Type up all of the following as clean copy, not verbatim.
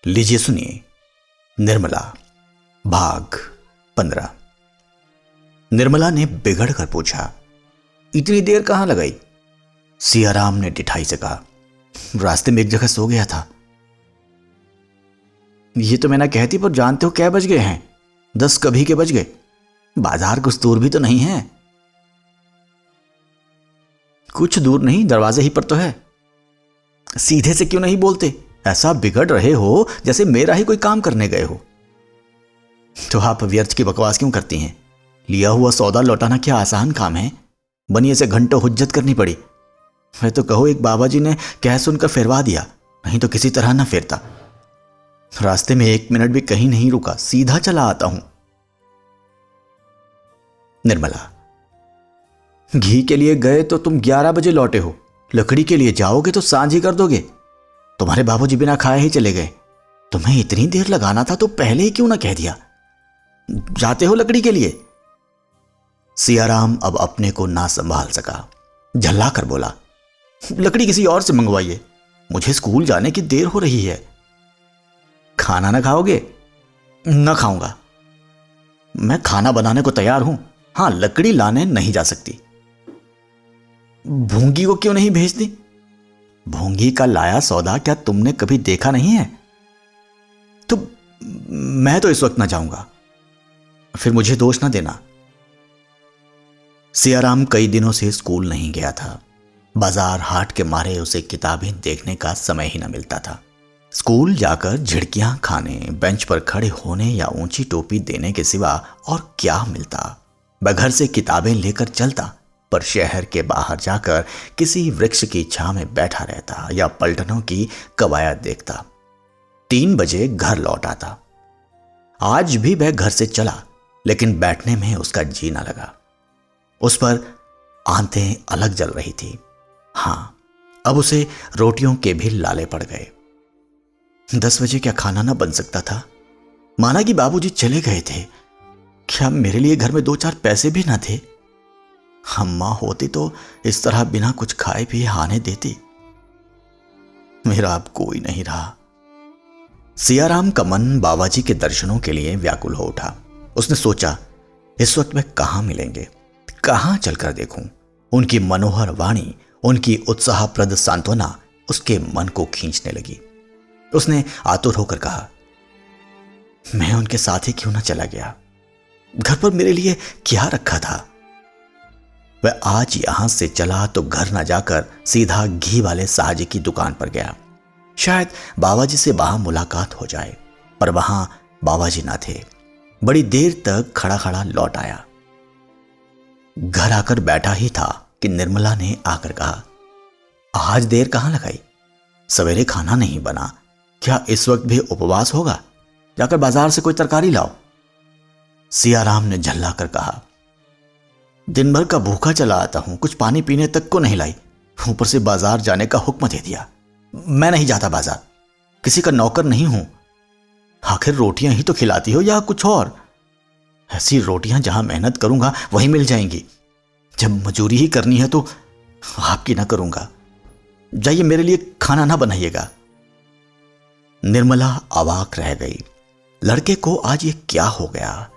लीजिए सुनिए निर्मला भाग 15। निर्मला ने बिगड़ कर पूछा, इतनी देर कहां लगाई? सियाराम ने डिठाई से कहा, रास्ते में एक जगह सो गया था। ये तो मैं ना कहती, पर जानते हो क्या बज गए हैं? 10 कभी के बज गए। बाजार कुछ दूर भी तो नहीं है। कुछ दूर नहीं, दरवाजे ही पर तो है। सीधे से क्यों नहीं बोलते? ऐसा बिगड़ रहे हो जैसे मेरा ही कोई काम करने गए हो। तो आप व्यर्थ की बकवास क्यों करती हैं? लिया हुआ सौदा लौटाना क्या आसान काम है? बनिए से घंटों हुज्जत करनी पड़ी। मैं तो कहो एक बाबा जी ने कह सुनकर फिरवा दिया, नहीं तो किसी तरह ना फिरता। रास्ते में 1 मिनट भी कहीं नहीं रुका, सीधा चला आता हूं। निर्मला, घी के लिए गए तो तुम 11 बजे लौटे हो। लकड़ी के लिए जाओगे तो सांझ ही कर दोगे। तुम्हारे बाबूजी बिना खाए ही चले गए। तुम्हें इतनी देर लगाना था तो पहले ही क्यों ना कह दिया? जाते हो लकड़ी के लिए? सियाराम अब अपने को ना संभाल सका, झल्ला कर बोला, लकड़ी किसी और से मंगवाइए, मुझे स्कूल जाने की देर हो रही है। खाना ना खाओगे? ना खाऊंगा। मैं खाना बनाने को तैयार हूं, हां लकड़ी लाने नहीं जा सकती। भूंगी को क्यों नहीं भेजती? भूंगी का लाया सौदा क्या तुमने कभी देखा नहीं है? तो मैं तो इस वक्त ना जाऊंगा, फिर मुझे दोष ना देना। सियाराम कई दिनों से स्कूल नहीं गया था। बाजार हाट के मारे उसे किताबें देखने का समय ही न मिलता था। स्कूल जाकर झिड़कियां खाने, बेंच पर खड़े होने या ऊंची टोपी देने के सिवा और क्या मिलता? वह घर से किताबें लेकर चलता, पर शहर के बाहर जाकर किसी वृक्ष की छां में बैठा रहता या पलटनों की कवायद देखता। 3 बजे घर लौट आता। आज भी वह घर से चला, लेकिन बैठने में उसका जी न लगा। उस पर आंतें अलग जल रही थी। हां, अब उसे रोटियों के भी लाले पड़ गए। 10 बजे क्या खाना ना बन सकता था? माना कि बाबूजी चले गए थे, क्या मेरे लिए घर में 2-4 पैसे भी ना थे? अम्मा होती तो इस तरह बिना कुछ खाए पिए आने देती। मेरा अब कोई नहीं रहा। सियाराम का मन बाबाजी के दर्शनों के लिए व्याकुल हो उठा। उसने सोचा, इस वक्त वे कहां मिलेंगे, कहां चलकर देखूं? उनकी मनोहर वाणी, उनकी उत्साहप्रद सांत्वना उसके मन को खींचने लगी। उसने आतुर होकर कहा, मैं उनके साथ ही क्यों ना चला गया? घर पर मेरे लिए क्या रखा था? वह आज यहां से चला तो घर न जाकर सीधा घी वाले साहजी की दुकान पर गया। शायद बाबाजी से वहां मुलाकात हो जाए, पर वहां बाबाजी ना थे। बड़ी देर तक खड़ा खड़ा लौट आया। घर आकर बैठा ही था कि निर्मला ने आकर कहा, आज देर कहां लगाई? सवेरे खाना नहीं बना, क्या इस वक्त भी उपवास होगा? जाकर बाजार से कोई तरकारी लाओ। सियाराम ने झल्ला कर कहा, दिन भर का भूखा चला आता हूं, कुछ पानी पीने तक को नहीं लाई, ऊपर से बाजार जाने का हुक्म दे दिया। मैं नहीं जाता बाजार, किसी का नौकर नहीं हूं। आखिर रोटियां ही तो खिलाती हो या कुछ और? ऐसी रोटियां जहां मेहनत करूंगा वहीं मिल जाएंगी। जब मजूरी ही करनी है तो आपकी ना करूंगा। जाइए, मेरे लिए खाना ना बनाइएगा। निर्मला अवाक रह गई। लड़के को आज ये क्या हो गया?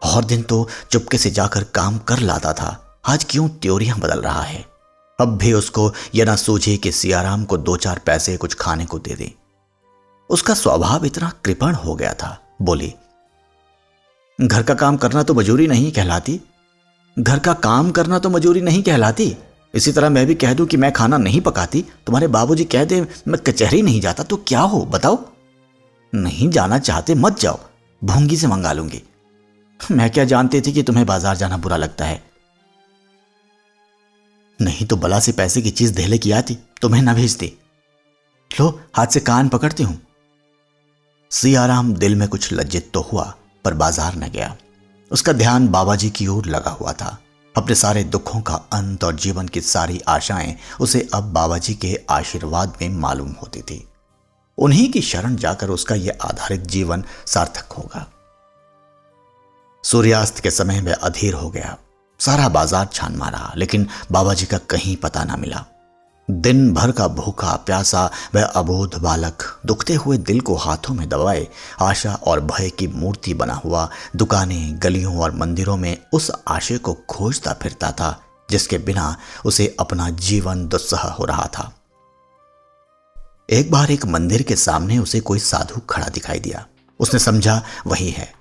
और दिन तो चुपके से जाकर काम कर लाता था, आज क्यों त्योरियां बदल रहा है? अब भी उसको यह ना सूझे कि सियाराम को 2-4 पैसे कुछ खाने को दे दे। उसका स्वभाव इतना कृपण हो गया था। बोली, घर का काम करना तो मजूरी नहीं कहलाती। घर का काम करना तो मजूरी नहीं कहलाती। इसी तरह मैं भी कह दूं कि मैं खाना नहीं पकाती, तुम्हारे बाबूजी कह दे मैं कचहरी नहीं जाता, तो क्या हो बताओ? नहीं जाना चाहते मत जाओ, भूंगी से मंगा लूंगी। मैं क्या जानती थी कि तुम्हें बाजार जाना बुरा लगता है? नहीं तो बला से पैसे की चीज धेले की आती, तुम्हें ना भेजती। लो, हाथ से कान पकड़ती हूं। सियाराम दिल में कुछ लज्जित तो हुआ, पर बाजार न गया। उसका ध्यान बाबाजी की ओर लगा हुआ था। अपने सारे दुखों का अंत और जीवन की सारी आशाएं उसे अब बाबाजी के आशीर्वाद में मालूम होती थी। उन्हीं की शरण जाकर उसका यह आधारित जीवन सार्थक होगा। सूर्यास्त के समय में अधीर हो गया। सारा बाजार छान मारा, लेकिन बाबाजी का कहीं पता ना मिला। दिन भर का भूखा प्यासा वह अबोध बालक दुखते हुए दिल को हाथों में दबाए आशा और भय की मूर्ति बना हुआ दुकानें, गलियों और मंदिरों में उस आशय को खोजता फिरता था जिसके बिना उसे अपना जीवन दुस्सह हो रहा था। एक बार एक मंदिर के सामने उसे कोई साधु खड़ा दिखाई दिया। उसने समझा वही है।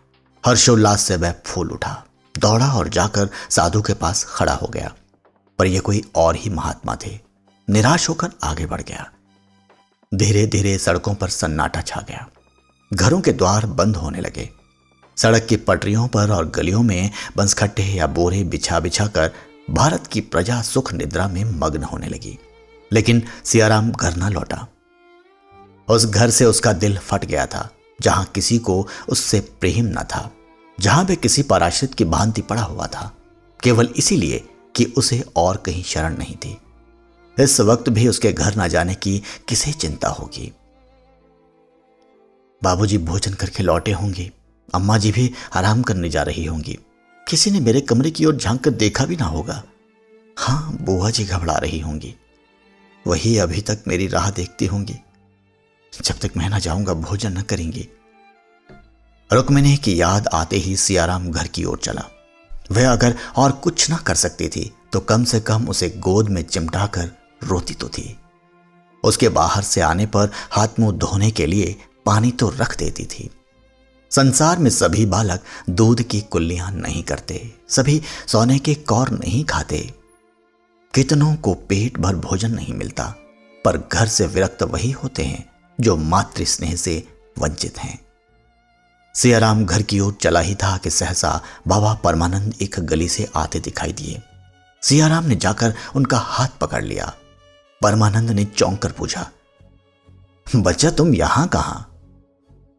हर्षोल्लास से वह फूल उठा, दौड़ा और जाकर साधु के पास खड़ा हो गया। पर यह कोई और ही महात्मा थे। निराश होकर आगे बढ़ गया। धीरे धीरे सड़कों पर सन्नाटा छा गया। घरों के द्वार बंद होने लगे। सड़क की पटरियों पर और गलियों में बंसखट्टे या बोरे बिछा बिछा कर भारत की प्रजा सुख निद्रा में मग्न होने लगी। लेकिन सियाराम घर न लौटा। उस घर से उसका दिल फट गया था, जहां किसी को उससे प्रेम न था, जहां वे किसी पराश्रित की भांति पड़ा हुआ था, केवल इसीलिए कि उसे और कहीं शरण नहीं थी। इस वक्त भी उसके घर न जाने की किसे चिंता होगी। बाबूजी भोजन करके लौटे होंगे, अम्मा जी भी आराम करने जा रही होंगी, किसी ने मेरे कमरे की ओर झांक कर देखा भी ना होगा। हाँ, बुआ जी घबरा रही होंगी, वही अभी तक मेरी राह देखती होंगी। जब तक मैं ना जाऊंगा भोजन न करेंगी। रुक्मिणी की याद आते ही सियाराम घर की ओर चला। वह अगर और कुछ ना कर सकती थी तो कम से कम उसे गोद में चिमटा कर रोती तो थी। उसके बाहर से आने पर हाथ मुंह धोने के लिए पानी तो रख देती थी। संसार में सभी बालक दूध की कुल्लियां नहीं करते, सभी सोने के कौर नहीं खाते। कितनों को पेट भर भोजन नहीं मिलता, पर घर से विरक्त वही होते हैं जो मातृ स्नेह से वंचित हैं। सियाराम घर की ओर चला ही था कि सहसा बाबा परमानंद एक गली से आते दिखाई दिए। सियाराम ने जाकर उनका हाथ पकड़ लिया। परमानंद ने चौंक कर पूछा, बच्चा तुम यहां कहां?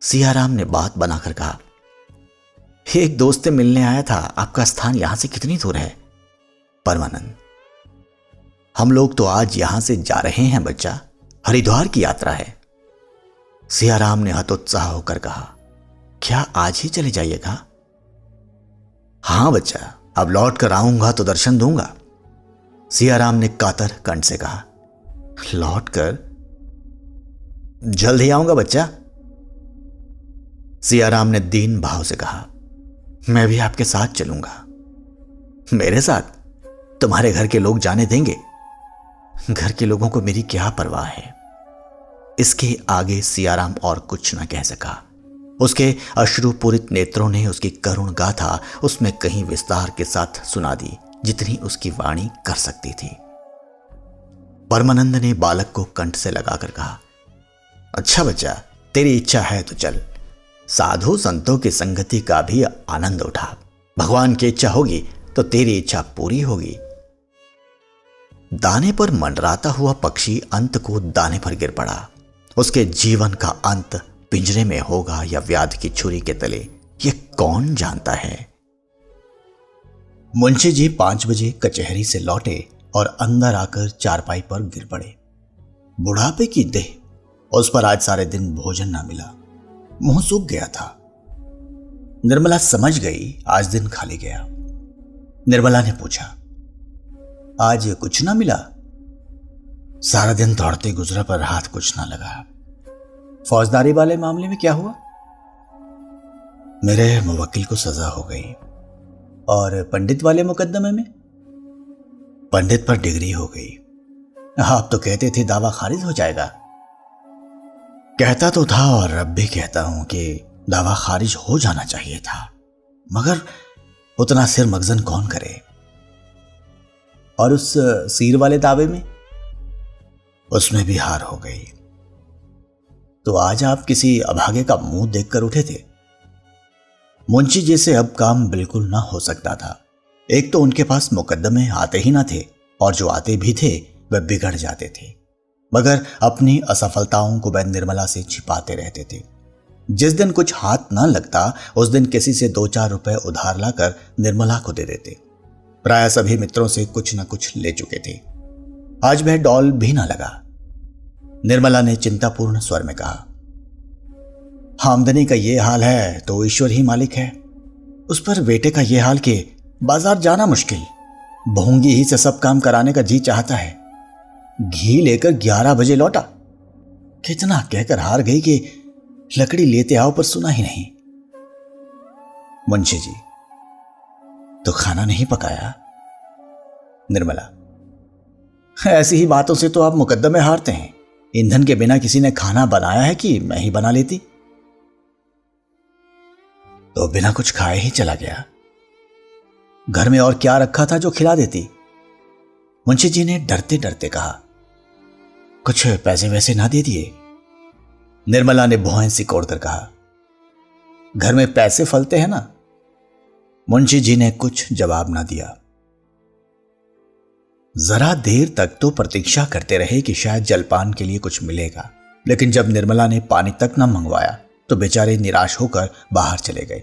सियाराम ने बात बनाकर कहा, एक दोस्त से मिलने आया था, आपका स्थान यहां से कितनी दूर है? परमानंद, हम लोग तो आज यहां से जा रहे हैं बच्चा, हरिद्वार की यात्रा है। सियाराम ने हतोत्साह होकर कहा, क्या आज ही चले जाइएगा? हां बच्चा, अब लौट कर आऊंगा तो दर्शन दूंगा। सियाराम ने कातर कंठ से कहा, लौट कर? जल्द ही आऊंगा बच्चा। सियाराम ने दीन भाव से कहा, मैं भी आपके साथ चलूंगा। मेरे साथ? तुम्हारे घर के लोग जाने देंगे? घर के लोगों को मेरी क्या परवाह है। इसके आगे सियाराम और कुछ न कह सका। उसके अश्रुपूरित नेत्रों ने उसकी करुण गाथा उसमें कहीं विस्तार के साथ सुना दी, जितनी उसकी वाणी कर सकती थी। परमानंद ने बालक को कंठ से लगाकर कहा, अच्छा बच्चा, तेरी इच्छा है तो चल। साधु संतों की संगति का भी आनंद उठा। भगवान की इच्छा होगी तो तेरी इच्छा पूरी होगी। दाने पर मंडराता हुआ पक्षी अंत को दाने पर गिर पड़ा। उसके जीवन का अंत पिंजरे में होगा या व्याध की छुरी के तले, यह कौन जानता है। मुंशी जी 5 बजे कचहरी से लौटे और अंदर आकर चारपाई पर गिर पड़े। बुढ़ापे की देह, उस पर आज सारे दिन भोजन ना मिला, मुंह सूख गया था। निर्मला समझ गई आज दिन खाली गया। निर्मला ने पूछा, आज कुछ ना मिला? सारा दिन दौड़ते गुजरा पर हाथ कुछ ना लगा। फौजदारी वाले मामले में क्या हुआ? मेरे मुवक्किल को सजा हो गई। और पंडित वाले मुकदमे में? पंडित पर डिग्री हो गई। आप तो कहते थे दावा खारिज हो जाएगा। कहता तो था और अब भी कहता हूं कि दावा खारिज हो जाना चाहिए था, मगर उतना सिर मगजन कौन करे। और उस सीर वाले दावे में? उसमें भी हार हो गई। तो आज आप किसी अभागे का मुंह देखकर उठे थे। मुंशी जी से अब काम बिल्कुल ना हो सकता था। एक तो उनके पास मुकदमे आते ही ना थे, और जो आते भी थे वह बिगड़ जाते थे, मगर अपनी असफलताओं को वह निर्मला से छिपाते रहते थे। जिस दिन कुछ हाथ ना लगता उस दिन किसी से 2-4 रुपए उधार लाकर निर्मला को दे देते। प्राय सभी मित्रों से कुछ न कुछ ले चुके थे। आज वह डॉल भी ना लगा। निर्मला ने चिंतापूर्ण स्वर में कहा, आमदनी का ये हाल है तो ईश्वर ही मालिक है। उस पर बेटे का ये हाल कि बाजार जाना मुश्किल, भोंगी ही से सब काम कराने का जी चाहता है। घी लेकर 11 बजे लौटा। कितना कहकर हार गई कि लकड़ी लेते आओ, पर सुना ही नहीं। मुंशी जी, तो खाना नहीं पकाया? निर्मला, ऐसी ही बातों से तो आप मुकद्दमे हारते हैं। ईंधन के बिना किसी ने खाना बनाया है कि मैं ही बना लेती? तो बिना कुछ खाए ही चला गया। घर में और क्या रखा था जो खिला देती? मुंशी जी ने डरते डरते कहा। कुछ पैसे वैसे ना दे दिए? निर्मला ने भौहें सिकोड़ कर कहा। घर में पैसे फलते हैं ना। मुंशी जी ने कुछ जवाब ना दिया। जरा देर तक तो प्रतीक्षा करते रहे कि शायद जलपान के लिए कुछ मिलेगा, लेकिन जब निर्मला ने पानी तक न मंगवाया तो बेचारे निराश होकर बाहर चले गए।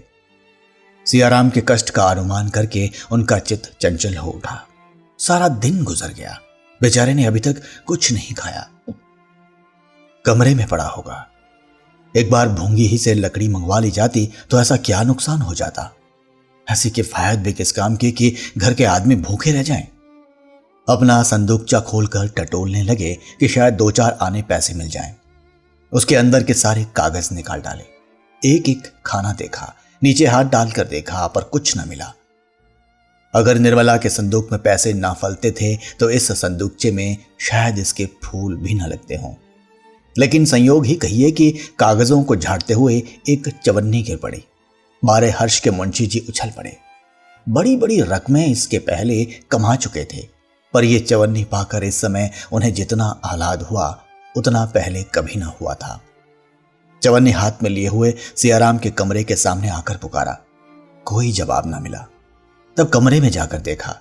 सियाराम के कष्ट का अनुमान करके उनका चित्त चंचल हो उठा। सारा दिन गुजर गया, बेचारे ने अभी तक कुछ नहीं खाया। कमरे में पड़ा होगा। एक बार भूंगी ही से लकड़ी मंगवा ली जाती तो ऐसा क्या नुकसान हो जाता। ऐसी किफायत भी किस काम की कि घर के आदमी भूखे रह जाएं। अपना संदूकचा खोलकर टटोलने लगे कि शायद 2-4 आने पैसे मिल जाएं। उसके अंदर के सारे कागज निकाल डाले। एक एक खाना देखा, नीचे हाथ डालकर देखा, पर कुछ न मिला। अगर निर्मला के संदूक में पैसे ना फलते थे तो इस संदूकचे में शायद इसके फूल भी न लगते हों। लेकिन संयोग ही कहिए कि कागजों को झाड़ते हुए एक चवन्नी गिर पड़ी। मारे हर्ष के मुंशी जी उछल पड़े। बड़ी बड़ी रकमें इसके पहले कमा चुके थे, पर यह चवन्नी पाकर इस समय उन्हें जितना आह्लाद हुआ उतना पहले कभी ना हुआ था। चवन्नी हाथ में लिए हुए सियाराम के कमरे के सामने आकर पुकारा। कोई जवाब ना मिला। तब कमरे में जाकर देखा,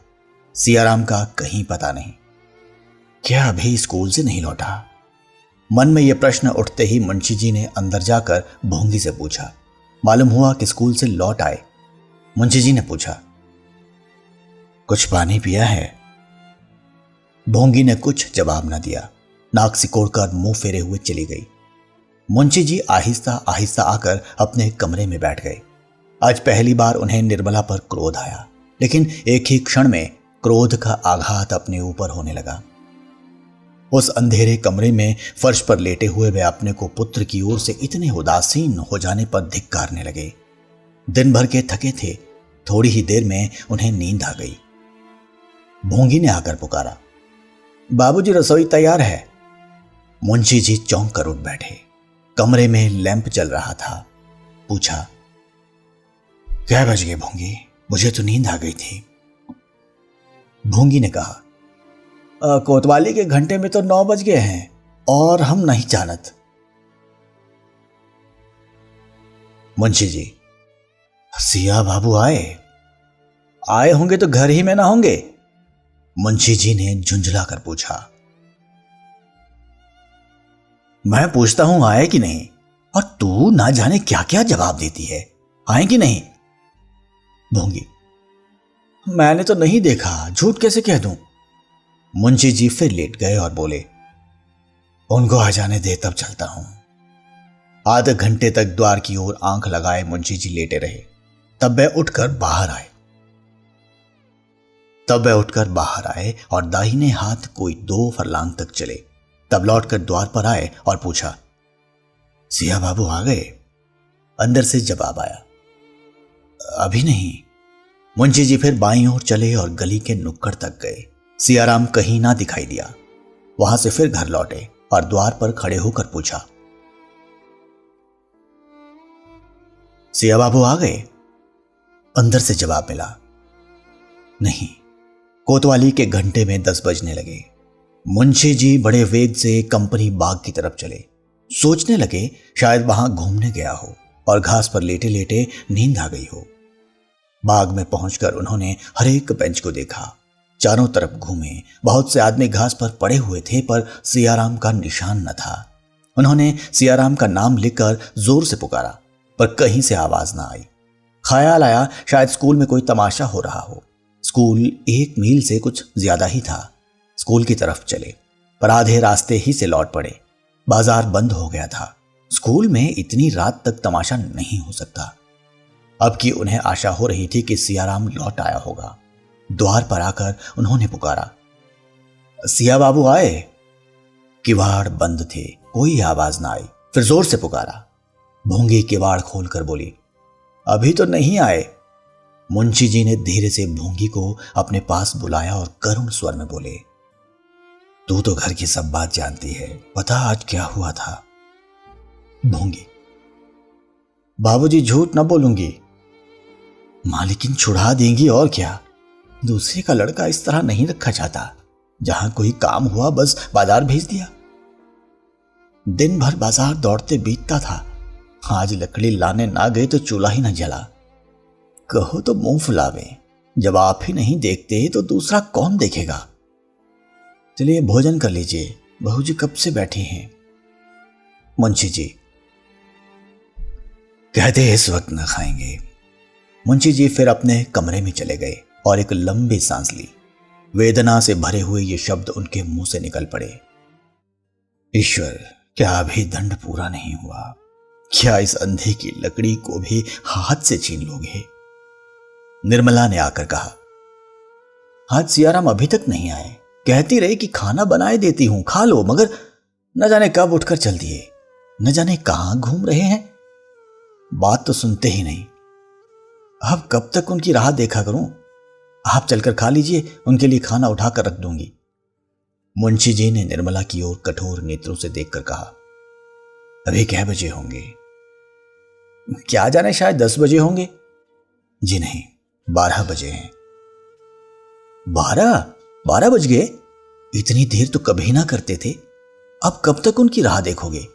सियाराम का कहीं पता नहीं। क्या अभी स्कूल से नहीं लौटा? मन में यह प्रश्न उठते ही मुंशी जी ने अंदर जाकर भोंगी से पूछा। मालूम हुआ कि स्कूल से लौट आए। मुंशी जी ने पूछा, कुछ पानी पिया है? भोंगी ने कुछ जवाब न दिया। नाक सिकोड़कर मुंह फेरे हुए चली गई। मुंशी जी आहिस्ता आहिस्ता आकर अपने कमरे में बैठ गए। आज पहली बार उन्हें निर्मला पर क्रोध आया, लेकिन एक ही क्षण में क्रोध का आघात अपने ऊपर होने लगा। उस अंधेरे कमरे में फर्श पर लेटे हुए वे अपने को पुत्र की ओर से इतने उदासीन हो जाने पर धिक्कारने लगे। दिन भर के थके थे, थोड़ी ही देर में उन्हें नींद आ गई। भोंगी ने आकर पुकारा, बाबूजी रसोई तैयार है। मुंशी जी चौंक कर उठ बैठे। कमरे में लैंप जल रहा था। पूछा, क्या बज गए भोंगी? मुझे तो नींद आ गई थी। भोंगी ने कहा, कोतवाली के घंटे में तो 9 बज गए हैं और हम नहीं जानत। मुंशी जी, सिया बाबू आए होंगे तो घर ही में ना होंगे? मुंशी जी ने झुंझला कर पूछा। मैं पूछता हूं आए कि नहीं, और तू ना जाने क्या क्या जवाब देती है। आए कि नहीं? भोंगी, मैंने तो नहीं देखा, झूठ कैसे कह दूं? मुंशी जी फिर लेट गए और बोले, उनको आ जाने दे, तब चलता हूं। आधे घंटे तक द्वार की ओर आंख लगाए मुंशी जी लेटे रहे। तब वह उठकर बाहर आए और दाहिने हाथ कोई 2 फरलांग तक चले। तब लौटकर द्वार पर आए और पूछा, सिया बाबू आ गए? अंदर से जवाब आया, अभी नहीं। मुंशी जी फिर बाईं ओर चले और गली के नुक्कड़ तक गए। सियाराम कहीं ना दिखाई दिया। वहां से फिर घर लौटे और द्वार पर खड़े होकर पूछा, सिया बाबू आ गए? अंदर से जवाब मिला, नहीं। कोतवाली के घंटे में 10 बजने लगे। मुंशी जी बड़े वेग से कंपनी बाग की तरफ चले। सोचने लगे शायद वहां घूमने गया हो और घास पर लेटे लेटे नींद आ गई हो। बाग में पहुंचकर उन्होंने हर एक बेंच को देखा। चारों तरफ घूमे। बहुत से आदमी घास पर पड़े हुए थे, पर सियाराम का निशान न था। उन्होंने सियाराम का नाम लिखकर जोर से पुकारा, पर कहीं से आवाज ना आई। ख्याल आया शायद स्कूल में कोई तमाशा हो रहा हो। स्कूल 1 मील से कुछ ज्यादा ही था। स्कूल की तरफ चले, पर आधे रास्ते ही से लौट पड़े। बाजार बंद हो गया था। स्कूल में इतनी रात तक तमाशा नहीं हो सकता। अब की उन्हें आशा हो रही थी कि सियाराम लौट आया होगा। द्वार पर आकर उन्होंने पुकारा, सिया बाबू आए? किवाड़ बंद थे, कोई आवाज ना आई। फिर जोर से पुकारा। भोंगी किवाड़ खोलकर बोली, अभी तो नहीं आए। मुंशी जी ने धीरे से भोंगी को अपने पास बुलाया और करुण स्वर में बोले, तू तो घर की सब बात जानती है, पता आज क्या हुआ था? भोंगी, बाबूजी झूठ न बोलूंगी। मालिकिन छुड़ा देंगी और क्या। दूसरे का लड़का इस तरह नहीं रखा जाता। जहां कोई काम हुआ बस बाजार भेज दिया। दिन भर बाजार दौड़ते बीतता था। आज लकड़ी लाने ना गए तो चूल्हा ही न जला। कहो तो मुंह फुलावे, जब आप ही नहीं देखते तो दूसरा कौन देखेगा। चलिए भोजन कर लीजिए, बहू जी कब से बैठी हैं। मुंशी जी कहते इस वक्त न खाएंगे। मुंशी जी फिर अपने कमरे में चले गए और एक लंबी सांस ली। वेदना से भरे हुए ये शब्द उनके मुंह से निकल पड़े, ईश्वर, क्या अभी दंड पूरा नहीं हुआ? क्या इस अंधे की लकड़ी को भी हाथ से छीन लोगे? निर्मला ने आकर कहा, आज सियाराम अभी तक नहीं आए। कहती रही कि खाना बनाए देती हूं, खा लो, मगर न जाने कब उठकर चल दिए, न जाने कहां घूम रहे हैं। बात तो सुनते ही नहीं। अब कब तक उनकी राह देखा करूं? आप चलकर खा लीजिए, उनके लिए खाना उठाकर रख दूंगी। मुंशी जी ने निर्मला की ओर कठोर नेत्रों से देखकर कहा, अभी क्या बजे होंगे? क्या जाने, शायद 10 बजे होंगे। जी नहीं, 12 बजे हैं। 12 बज गए? इतनी देर तो कभी ना करते थे। अब कब तक उनकी राह देखोगे?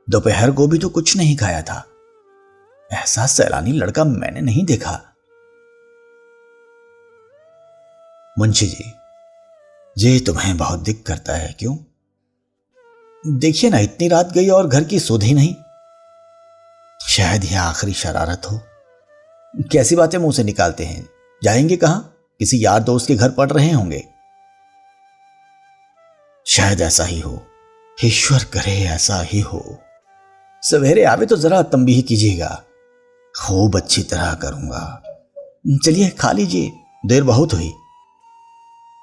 दोपहर को भी तो कुछ नहीं खाया था। ऐसा सैलानी लड़का मैंने नहीं देखा। मुंशी जी, ये तुम्हें बहुत दिक्कत करता है, क्यों? देखिए ना, इतनी रात गई और घर की सुध ही नहीं। शायद यह आखिरी शरारत हो। कैसी बातें मुंह से निकालते हैं? जाएंगे कहां? किसी यार दोस्त के घर पड़ रहे होंगे। शायद ऐसा ही हो। ईश्वर करे ऐसा ही हो। सवेरे आवे तो जरा तंबीह कीजिएगा। खूब अच्छी तरह करूंगा। चलिए खा लीजिए, देर बहुत हुई।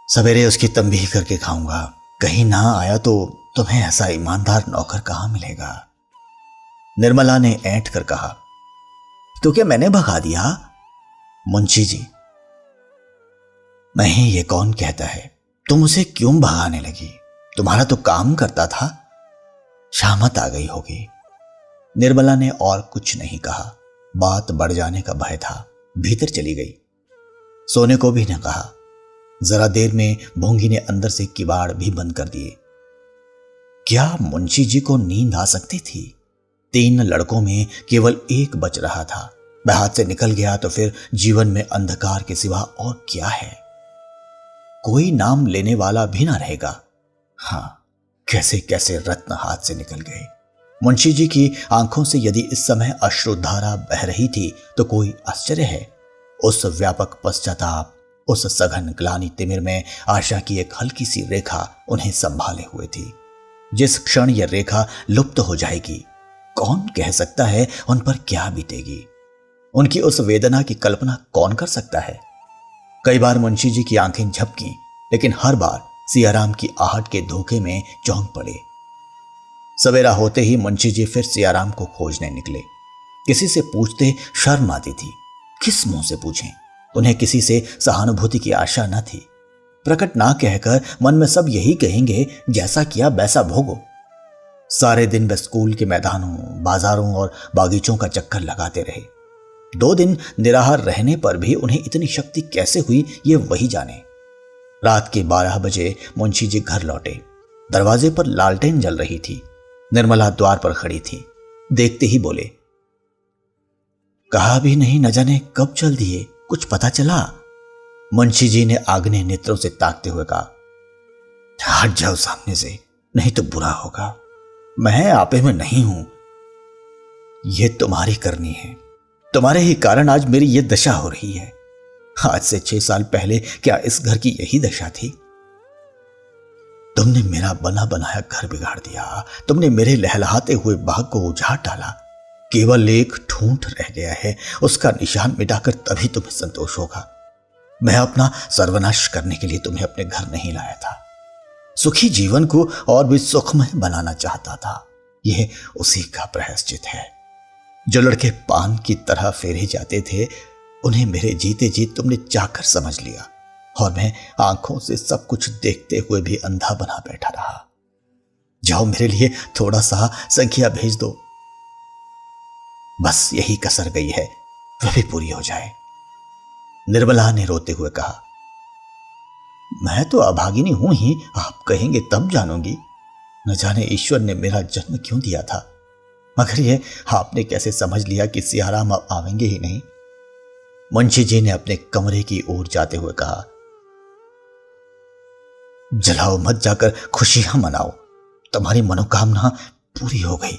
सवेरे उसकी तंबीह करके खाऊंगा। कहीं ना आया तो तुम्हें ऐसा ईमानदार नौकर कहां मिलेगा। निर्मला ने ऐंठ कर कहा, तो क्या मैंने भगा दिया? मुंशी जी, नहीं, ये कौन कहता है? तुम उसे क्यों भगाने लगी? तुम्हारा तो काम करता था। शामत आ गई होगी। निर्मला ने और कुछ नहीं कहा। बात बढ़ जाने का भय था। भीतर चली गई। सोने को भी न कहा। जरा देर में भोंगी ने अंदर से किवाड़ भी बंद कर दिए। क्या मुंशी जी को नींद आ सकती थी? 3 लड़कों में केवल एक बच रहा था। वह हाथ से निकल गया तो फिर जीवन में अंधकार के सिवा और क्या है? कोई नाम लेने वाला भी ना रहेगा। हाँ, कैसे कैसे रत्न हाथ से निकल गए। मुंशी जी की आंखों से यदि इस समय अश्रुधारा बह रही थी तो कोई आश्चर्य है? उस व्यापक पश्चाताप, उस सघन ग्लानि तिमिर में आशा की एक हल्की सी रेखा उन्हें संभाले हुए थी। जिस क्षण यह रेखा लुप्त हो जाएगी, कौन कह सकता है उन पर क्या बीतेगी? उनकी उस वेदना की कल्पना कौन कर सकता है? कई बार मुंशी जी की आंखें झपकी, लेकिन हर बार सियाराम की आहट के धोखे में चौंक पड़े। सवेरा होते ही मुंशी जी फिर सियाराम को खोजने निकले। किसी से पूछते शर्म आती थी। किस मुंह से पूछें? उन्हें किसी से सहानुभूति की आशा न थी। प्रकट ना कहकर मन में सब यही कहेंगे, जैसा किया वैसा भोगो। सारे दिन वे स्कूल के मैदानों, बाजारों और बागीचों का चक्कर लगाते रहे। 2 दिन निराहार रहने पर भी उन्हें इतनी शक्ति कैसे हुई, ये वही जाने। रात के 12 बजे मुंशी जी घर लौटे। दरवाजे पर लालटेन जल रही थी। निर्मला द्वार पर खड़ी थी। देखते ही बोले, कहा भी नहीं, न जाने कब चल दिए, कुछ पता चला? मुंशी जी ने आग्नेय नेत्रों से ताकते हुए कहा, हट जाओ सामने से, नहीं तो बुरा होगा। मैं आपे में नहीं हूं। यह तुम्हारी करनी है। तुम्हारे ही कारण आज मेरी यह दशा हो रही है। आज से 6 साल पहले क्या इस घर की यही दशा थी? तुमने मेरा बना बनाया घर बिगाड़ दिया। तुमने मेरे लहलहाते हुए बाग को उजाड़ डाला। केवल एक ठूंठ रह गया है, उसका निशान मिटाकर तभी तुम्हें संतोष होगा। मैं अपना सर्वनाश करने के लिए तुम्हें अपने घर नहीं लाया था। सुखी जीवन को और भी सुखमय बनाना चाहता था। यह उसी का प्रायश्चित है। जो लड़के पान की तरह फेरे जाते थे, उन्हें मेरे जीते जी तुमने चाहकर समझ लिया, और मैं आंखों से सब कुछ देखते हुए भी अंधा बना बैठा रहा। जाओ, मेरे लिए थोड़ा सा संख्या भेज दो, बस यही कसर गई है, वह भी पूरी हो जाए। निर्मला ने रोते हुए कहा, मैं तो अभागिनी हूं ही, आप कहेंगे तब जानूंगी। न जाने ईश्वर ने मेरा जन्म क्यों दिया था, मगर ये आपने कैसे समझ लिया कि सियाराम अब आवेंगे ही नहीं। मुंशी जी ने अपने कमरे की ओर जाते हुए कहा, जलाओ मत, जाकर खुशियां मनाओ, तुम्हारी मनोकामना पूरी हो गई।